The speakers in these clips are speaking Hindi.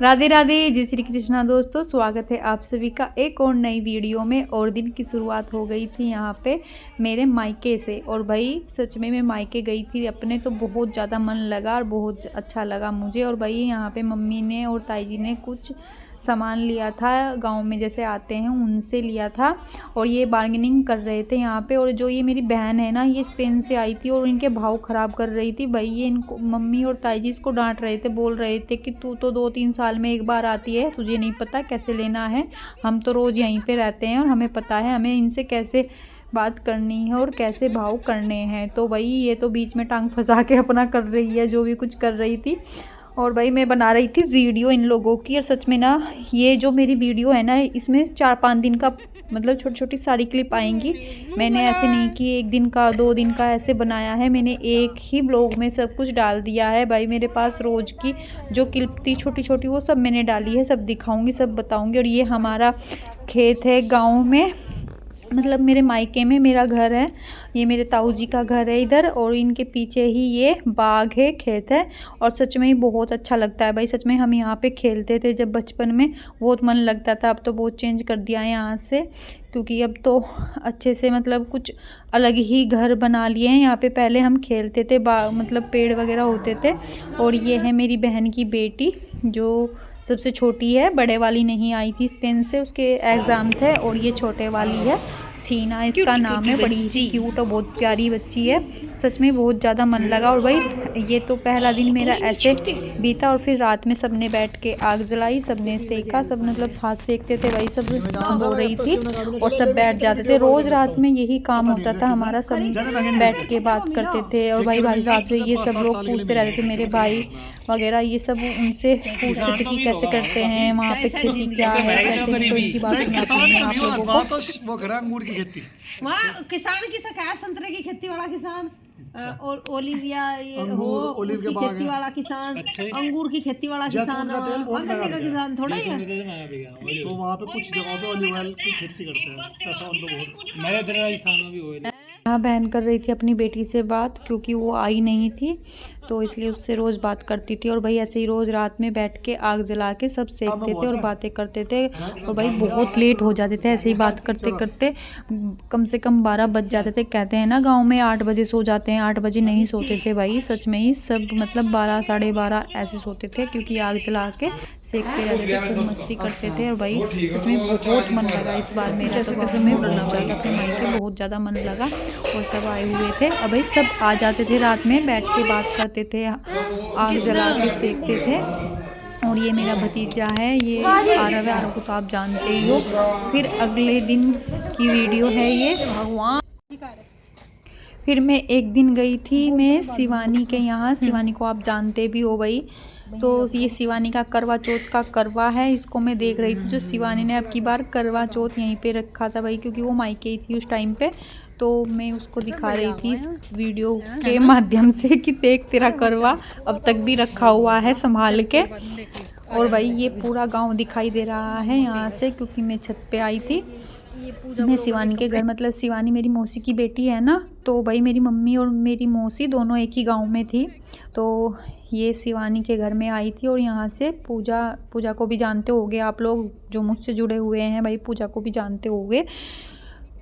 राधे राधे, जय श्री कृष्णा दोस्तों। स्वागत है आप सभी का एक और नई वीडियो में। और दिन की शुरुआत हो गई थी यहाँ पे मेरे मायके से। और भाई सच में मैं मायके गई थी अपने, तो बहुत ज़्यादा मन लगा और बहुत अच्छा लगा मुझे। और भाई यहाँ पे मम्मी ने और ताई जी ने कुछ सामान लिया था, गांव में जैसे आते हैं उनसे लिया था। और ये बार्गेनिंग कर रहे थे यहाँ पे। और जो ये मेरी बहन है ना, ये स्पेन से आई थी और इनके भाव ख़राब कर रही थी। भाई ये इनको मम्मी और ताई जी इसको डांट रहे थे, बोल रहे थे कि तू तो 2-3 साल में एक बार आती है, तुझे नहीं पता कैसे लेना है। हम तो रोज़ यहीं पे रहते हैं और हमें पता है हमें इनसे कैसे बात करनी है और कैसे भाव करने हैं। तो भाई ये तो बीच में टांग फंसा के अपना कर रही है जो भी कुछ कर रही थी। और भाई मैं बना रही थी वीडियो इन लोगों की। और सच में ना, ये जो मेरी वीडियो है ना, इसमें 4-5 दिन का मतलब छोटी छोटी सारी क्लिप आएंगी। मैंने ऐसे नहीं कि 1 दिन का 2 दिन का ऐसे बनाया है, मैंने एक ही ब्लॉग में सब कुछ डाल दिया है। भाई मेरे पास रोज़ की जो क्लिप थी छोटी छोटी, वो सब मैंने डाली है, सब दिखाऊंगी, सब बताऊंगी। और ये हमारा खेत है गाँव में, मतलब मेरे मायके में मेरा घर है। ये मेरे ताऊ जी का घर है इधर, और इनके पीछे ही ये बाग है, खेत है। और सच में ही बहुत अच्छा लगता है भाई। सच में हम यहाँ पे खेलते थे जब बचपन में, बहुत मन लगता था। अब तो बहुत चेंज कर दिया है यहाँ से, क्योंकि अब तो अच्छे से मतलब कुछ अलग ही घर बना लिए हैं यहाँ पे। पहले हम खेलते थे, मतलब पेड़ वगैरह होते थे। और ये है मेरी बहन की बेटी जो सबसे छोटी है, बड़े वाली नहीं आई थी स्पेन से, उसके एग्ज़ाम थे। और ये छोटे वाली है, सीना इसका नाम है, बड़ी ही क्यूट और बहुत प्यारी बच्ची है। सच में बहुत ज़्यादा मन लगा। और भाई ये तो पहला दिन मेरा ऐसे बीता। और फिर रात में सबने बैठ के आग जलाई, सबने सेका, सब मतलब हाथ सेकते थे भाई, सब हो रही थी और सब बैठ जाते थे। रोज़ रात में यही काम होता था हमारा, सब बैठ के बात करते थे। और भाई साहब से ये सब लोग पूछते रहते थे, मेरे भाई वगैरह ये सब उनसे पूछते थे कि कैसे करते हैं वहाँ पे, खेती क्या है, कैसे। तो इनकी बात सुनाती हूँ आप लोगों को। वहाँ किसान की सकाय संतरे की खेती वाला किसान, और ओलिविया ये हो उसकी खेती वाला किसान, अंगूर की खेती वाला किसान, गन्ने का किसान थोड़ा ही है। तो वहाँ पे कुछ जगहों पे ऑलिव ऑयल की खेती करते हैं, ऐसा उन लोगों मेरे तरह राजस्थान में भी हुए। हाँ, बहन कर रही थी अपनी बेटी से बात, क्योंकि वो आई नहीं थी तो इसलिए उससे रोज़ बात करती थी। और भाई ऐसे ही रोज़ रात में बैठ के आग जला के सब सेकते थे और बातें करते थे। और भाई बहुत लेट हो जाते थे ऐसे ही बात करते करते, कम से कम 12 बज जाते थे। कहते हैं ना गांव में 8 बजे सो जाते हैं, 8 बजे नहीं सोते थे भाई। सच में ही सब मतलब 12 साढ़े 12 ऐसे सोते थे, क्योंकि आग जला के सेकते रहते थे, खूब मस्ती करते थे। और भाई सच में बहुत मन लगा इस बार मेरा, तो कैसे में अपने मायके बहुत ज़्यादा मन लगा। और सब आए हुए थे, अब भाई सब आ जाते थे रात में, बैठ के बात करते थे, आग जला के सेकते थे। और ये मेरा भतीजा है, ये आरव है, आरव को तो आप जानते ही हो। फिर अगले दिन की वीडियो है ये। भगवान, फिर मैं एक दिन गई थी मैं शिवानी के यहाँ। शिवानी को आप जानते भी हो भाई। तो ये शिवानी का करवा चौथ का करवा है, इसको मैं देख रही थी। जो शिवानी ने अब की बार करवा चौथ यहीं पे रखा था भाई, क्योंकि वो मायके ही थी उस टाइम पे। तो मैं उसको दिखा रही थी इस वीडियो के माध्यम से कि देख तेरा करवा अब तक भी रखा हुआ है संभाल के। और भाई ये पूरा गांव दिखाई दे रहा है यहाँ से, क्योंकि मैं छत पे आई थी। मैं शिवानी के घर, मतलब शिवानी मेरी मौसी की बेटी है ना, तो भाई मेरी मम्मी और मेरी मौसी दोनों एक ही गांव में थी। तो ये शिवानी के घर में आई थी। और यहाँ से पूजा को भी जानते होंगे आप लोग जो मुझसे जुड़े हुए हैं भाई, पूजा को भी जानते होंगे,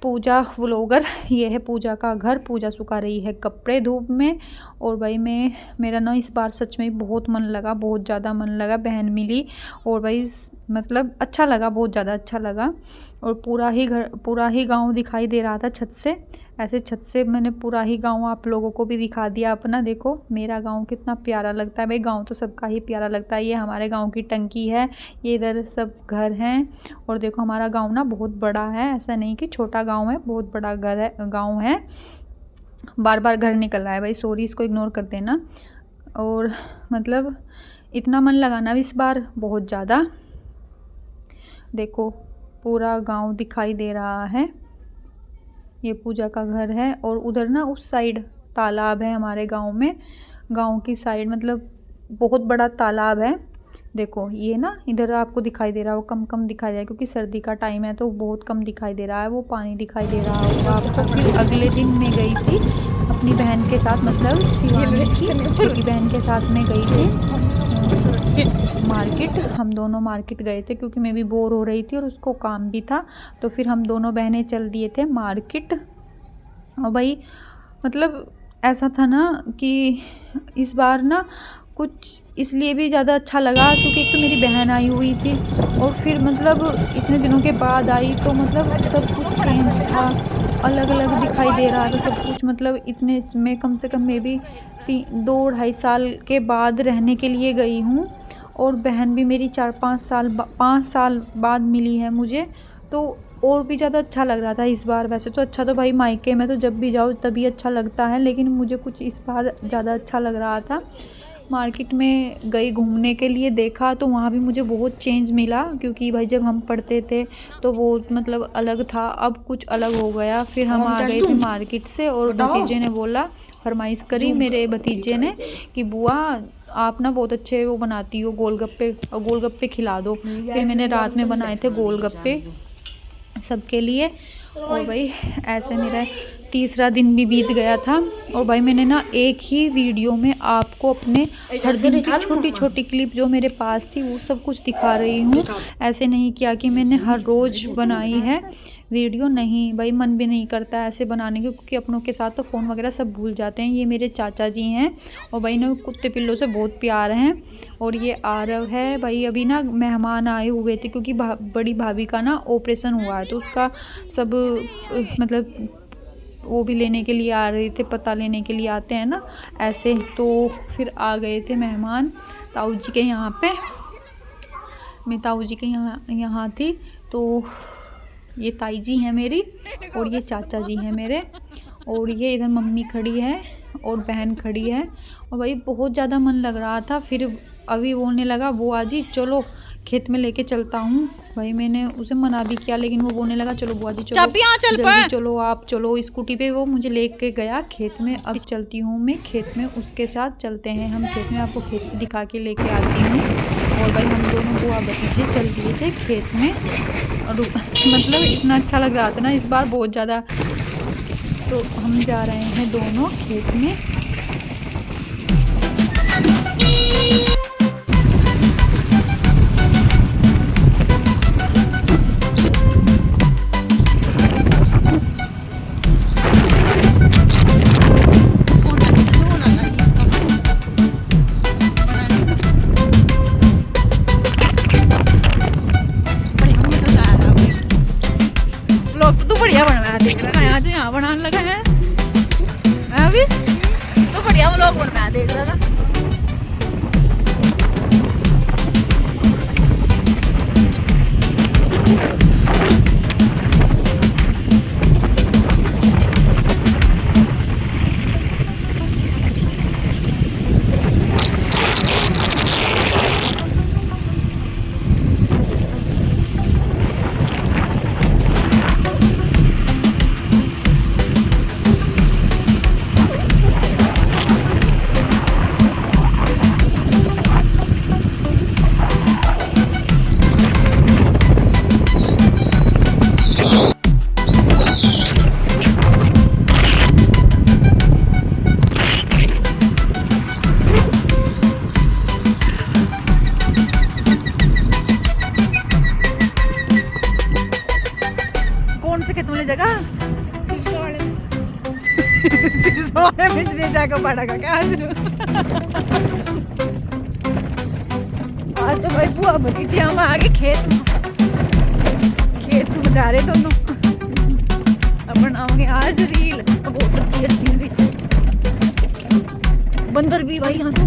पूजा व्लॉगर। ये है पूजा का घर। पूजा सुखा रही है कपड़े धूप में। और भाई मेरा ना इस बार सच में बहुत मन लगा, बहुत ज़्यादा मन लगा। बहन मिली और भाई मतलब अच्छा लगा, बहुत ज़्यादा अच्छा लगा। और पूरा ही गांव दिखाई दे रहा था छत से। ऐसे छत से मैंने पूरा ही गांव आप लोगों को भी दिखा दिया अपना। देखो मेरा गांव कितना प्यारा लगता है भाई, गांव तो सबका ही प्यारा लगता है। ये हमारे गांव की टंकी है, ये इधर सब घर हैं। और देखो हमारा गांव ना बहुत बड़ा है, ऐसा नहीं कि छोटा गांव है, बहुत बड़ा घर है, गांव है। बार बार घर निकल रहा है भाई, सॉरी, इसको इग्नोर कर देना। और मतलब इतना मन लगाना इस बार बहुत ज़्यादा। देखो पूरा गांव दिखाई दे रहा है। ये पूजा का घर है। और उधर ना उस साइड तालाब है हमारे गांव में, गांव की साइड मतलब बहुत बड़ा तालाब है। देखो ये ना इधर आपको दिखाई दे रहा हो, कम दिखाई दे रहा है क्योंकि सर्दी का टाइम है तो बहुत कम दिखाई दे रहा है, वो पानी दिखाई दे रहा होगा आपको। फिर अगले दिन मैं गई थी अपनी बहन के साथ, मतलब शिवानी की छोटी बहन के साथ मैं गई थी मार्केट। हम दोनों मार्केट गए थे क्योंकि मैं भी बोर हो रही थी और उसको काम भी था, तो फिर हम दोनों बहनें चल दिए थे मार्केट। और भाई मतलब ऐसा था ना कि इस बार ना कुछ इसलिए भी ज़्यादा अच्छा लगा क्योंकि एक तो मेरी बहन आई हुई थी और फिर मतलब इतने दिनों के बाद आई, तो मतलब सब कुछ चेंज था, अलग अलग दिखाई दे रहा था सब कुछ। मतलब इतने में कम से कम मैं भी 2-2.5 साल के बाद रहने के लिए गई हूँ और बहन भी मेरी 5 साल बाद मिली है मुझे, तो और भी ज़्यादा अच्छा लग रहा था इस बार। वैसे तो अच्छा तो भाई मायके में तो जब भी जाओ तभी अच्छा लगता है, लेकिन मुझे कुछ इस बार ज़्यादा अच्छा लग रहा था। मार्केट में गई घूमने के लिए, देखा तो वहाँ भी मुझे बहुत चेंज मिला क्योंकि भाई जब हम पढ़ते थे तो वो मतलब अलग था, अब कुछ अलग हो गया। फिर हम आ गए थे मार्केट से और भतीजे ने बोला, फरमाइश करी मेरे भतीजे ने कि बुआ आप ना बहुत अच्छे वो बनाती हो गोलगप्पे, और गोलगप्पे खिला दो। फिर मैंने रात में बनाए थे गोलगप्पे सबके लिए। और भाई ऐसे मेरा तीसरा दिन भी बीत गया था। और भाई मैंने ना एक ही वीडियो में आपको अपने हर दिन की छोटी छोटी क्लिप जो मेरे पास थी वो सब कुछ दिखा रही हूँ। ऐसे नहीं किया कि मैंने हर रोज़ बनाई है वीडियो, नहीं भाई, मन भी नहीं करता ऐसे बनाने के क्योंकि अपनों के साथ तो फ़ोन वगैरह सब भूल जाते हैं। ये मेरे चाचा जी हैं और भाई ना कुत्ते पिल्लों से बहुत प्यार हैं। और ये आरव है भाई, अभी ना मेहमान आए हुए थे क्योंकि बड़ी भाभी का ना ऑपरेशन हुआ है, तो उसका सब मतलब वो भी लेने के लिए आ रहे थे, पता लेने के लिए आते हैं ना ऐसे, तो फिर आ गए थे मेहमान ताऊ जी के यहाँ पे। मैं ताऊ जी के यहाँ थी, तो ये ताई जी हैं मेरी और ये चाचा जी हैं मेरे, और ये इधर मम्मी खड़ी है और बहन खड़ी है। और भाई बहुत ज़्यादा मन लग रहा था, फिर अभी बोलने लगा बुआ जी चलो खेत में लेके चलता हूँ। भाई मैंने उसे मना भी किया लेकिन वो बोलने लगा चलो बुआ जी चलो जल्दी चलो, आप चलो स्कूटी पे। वो मुझे लेके गया खेत में। अब चलती हूँ मैं खेत में, उसके साथ चलते हैं हम खेत में, आपको खेत दिखा के लेके आती हूँ। और भाई हम दोनों बुआ भतीजे चल दिए थे खेत में और मतलब इतना अच्छा लग रहा था ना इस बार बहुत ज़्यादा। तो हम जा रहे हैं दोनों खेत में। बढ़िया बनवाया देख रहा है, आज यहाँ बनाने लगा है अभी तो बढ़िया व्लॉग बनवाया देख रहा था। जगह जाकर पड़ेगा क्या आज तो भाई बुआ भतीजे हम आगे खेत में जा रहे दोनों। अब बनाओगे आज रील बहुत अच्छी सी। बंदर भी भाई यहाँ तो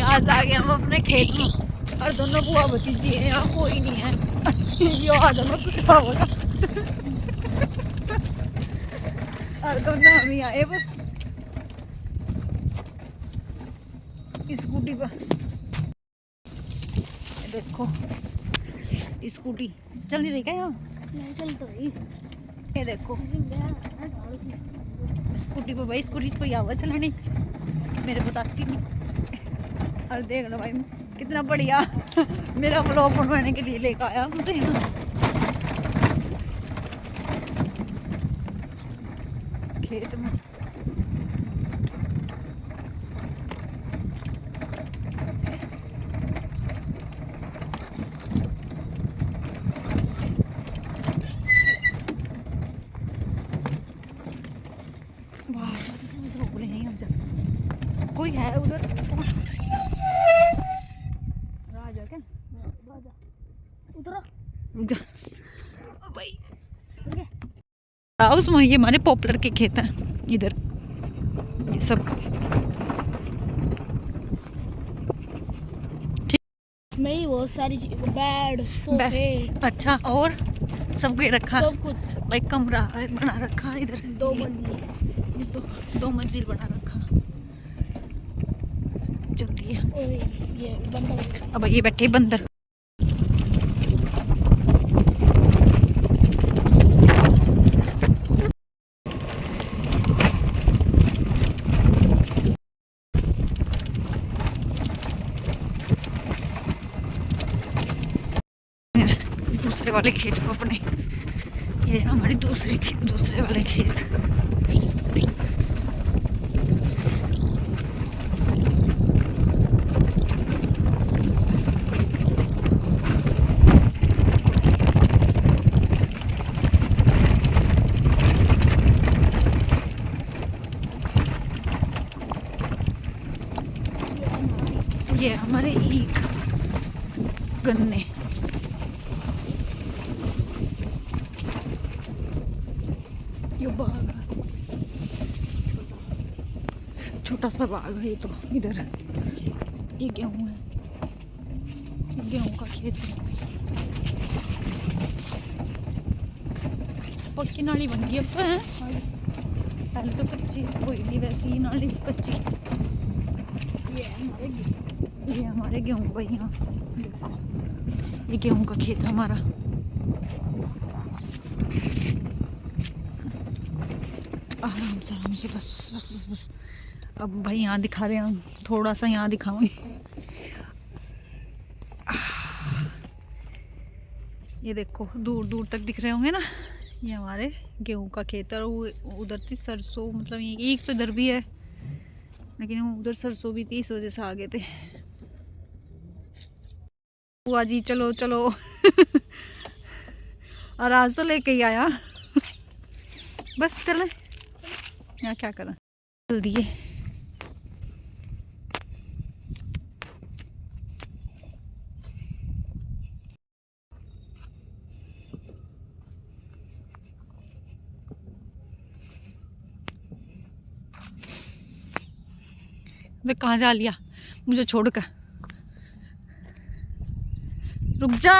आज आ गए हम अपने खेत में और दोनों बुआ भतीजी हैं, यहाँ कोई नहीं है। यो आ दोनों कुत्ता होगा और दोनों हम ही आए बस स्कूटी पर। देखो स्कूटी चल नहीं रही क्या यहाँ? नहीं चल तो रही। ये देखो स्कूटी पर भाई, स्कूटी पर आवाज चलानी मेरे बताती नहीं। और देख लो भाई कितना बढ़िया मेरा व्लॉग बनवाने के लिए लेकर आया मुझे खेत में। वाह बस रोक रहे हैं हम जब कोई है उधर। राजा क्या राजा उतरो भाई उसमें ये हमारे पॉपुलर के खेत हैं इधर ये सब। मैं बहुत सारी बेड सोफे अच्छा और सब कुछ रखा सब कुछ भाई कमरा है बना रखा इधर 2 मंजिल ये तो 2 मंजिल बना रखा। जल्दी है और ये बंदा अब ये बैठे बंदर। दूसरे वाले खेत को अपने ये हमारी दूसरे वाले खेत। ये हमारे ईख गन्ने ये बाग छोटा सा बाग है ये तो इधर ये गेहूं है ये गेहूं का खेत है। पक्की नाली बन गई अब तो है पहले तो कच्ची कोई नहीं वैसी ही नाली कच्ची। ये हमारे गेहूं भाई यहाँ देखो ये गेहूं का खेत हमारा। आराम से बस बस बस बस। अब भाई यहाँ दिखा रहे हम थोड़ा सा यहाँ दिखाऊंगी। ये देखो दूर दूर तक दिख रहे होंगे ना ये हमारे गेहूं का खेत है। और उधर थी सरसों मतलब ये एक तो इधर भी है लेकिन उधर सरसों भी थी इस वजह से आ गए थे। बुआ जी चलो चलो और आज तो लेके ही आया बस चले यहाँ क्या करें जल्दी है। वे कहाँ जा लिया मुझे छोड़कर रुक जा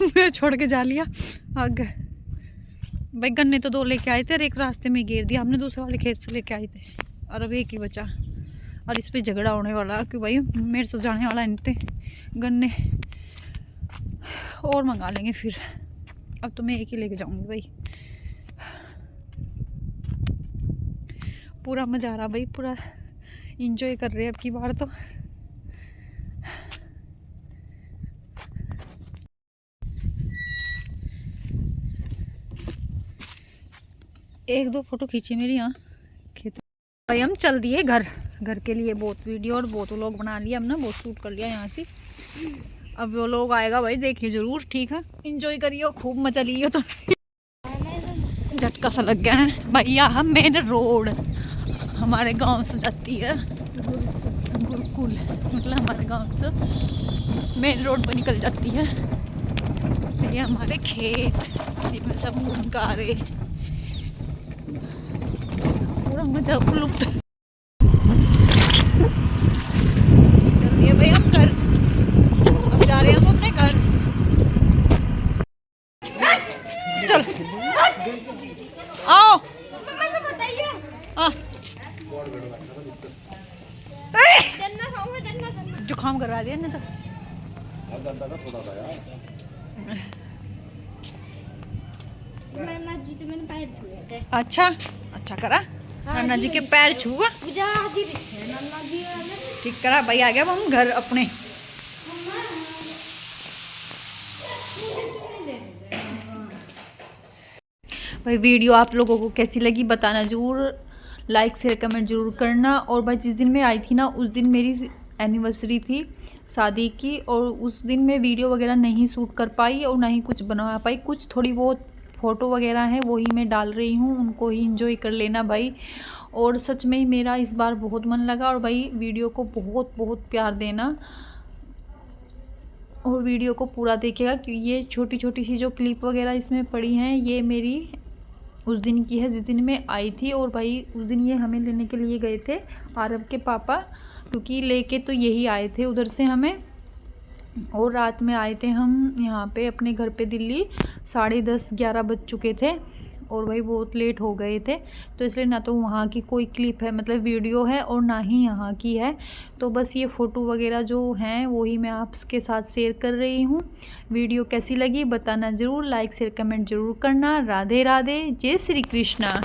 मुझे छोड़ के जा लिया आगे। भाई गन्ने तो 2 लेके आए थे और एक रास्ते में गिर दिया हमने दूसरे वाले खेत से लेके आए थे और अब एक ही बचा और इस पे झगड़ा होने वाला कि भाई मेरे से जाने वाला इनते गन्ने और मंगा लेंगे फिर। अब तो मैं एक ही लेके जाऊंगी भाई। पूरा मजा आ रहा भाई पूरा इंजॉय कर रहे हैं अब की बार तो। एक दो फोटो खींची मेरी यहाँ खेत भाई। हम चल दिए घर के लिए बहुत वीडियो और बहुत लोग बना लिया हमने बहुत शूट कर लिया यहाँ से। अब वो लोग आएगा भाई देखिए जरूर ठीक है इंजॉय करिए खूब मजा लियो। तो झटका सा लग गया है भाई। यहाँ मेन रोड हमारे गांव से जाती है गुरुकुल मतलब हमारे गांव से मेन रोड पर निकल जाती है। ये हमारे खेत जिसमें सब घूमका रहे पूरा मजा लुप्त। चलिए भाई हम घर अब जा रहे हैं हम अपने घर। चलो आओ जुकाम करवा दिया ना तो अच्छा अच्छा करा नाना जी के पैर छुआ ठीक करा भाई। आ गया हम घर अपने। भाई वीडियो आप लोगों को कैसी लगी बताना ज़रूर, लाइक शेयर कमेंट ज़रूर करना। और भाई जिस दिन मैं आई थी ना उस दिन मेरी एनिवर्सरी थी शादी की, और उस दिन मैं वीडियो वगैरह नहीं शूट कर पाई और ना ही कुछ बना पाई। कुछ थोड़ी बहुत फ़ोटो वगैरह हैं वही मैं डाल रही हूँ, उनको ही इंजॉय कर लेना भाई। और सच में ही मेरा इस बार बहुत मन लगा। और भाई वीडियो को बहुत बहुत प्यार देना और वीडियो को पूरा देखिएगा, क्योंकि ये छोटी छोटी सी जो क्लिप वगैरह इसमें पड़ी हैं ये मेरी उस दिन की है जिस दिन मैं आई थी। और भाई उस दिन ये हमें लेने के लिए गए थे आरव के पापा, क्योंकि लेके तो यही आए थे उधर से हमें। और रात में आए थे हम यहाँ पे अपने घर पे दिल्ली, 10:30-11 बज चुके थे और भाई बहुत लेट हो गए थे। तो इसलिए ना तो वहाँ की कोई क्लिप है मतलब वीडियो है और ना ही यहाँ की है। तो बस ये फ़ोटो वगैरह जो हैं वही मैं आपके साथ शेयर कर रही हूँ। वीडियो कैसी लगी बताना ज़रूर, लाइक शेयर कमेंट ज़रूर करना। राधे राधे, जय श्री कृष्णा।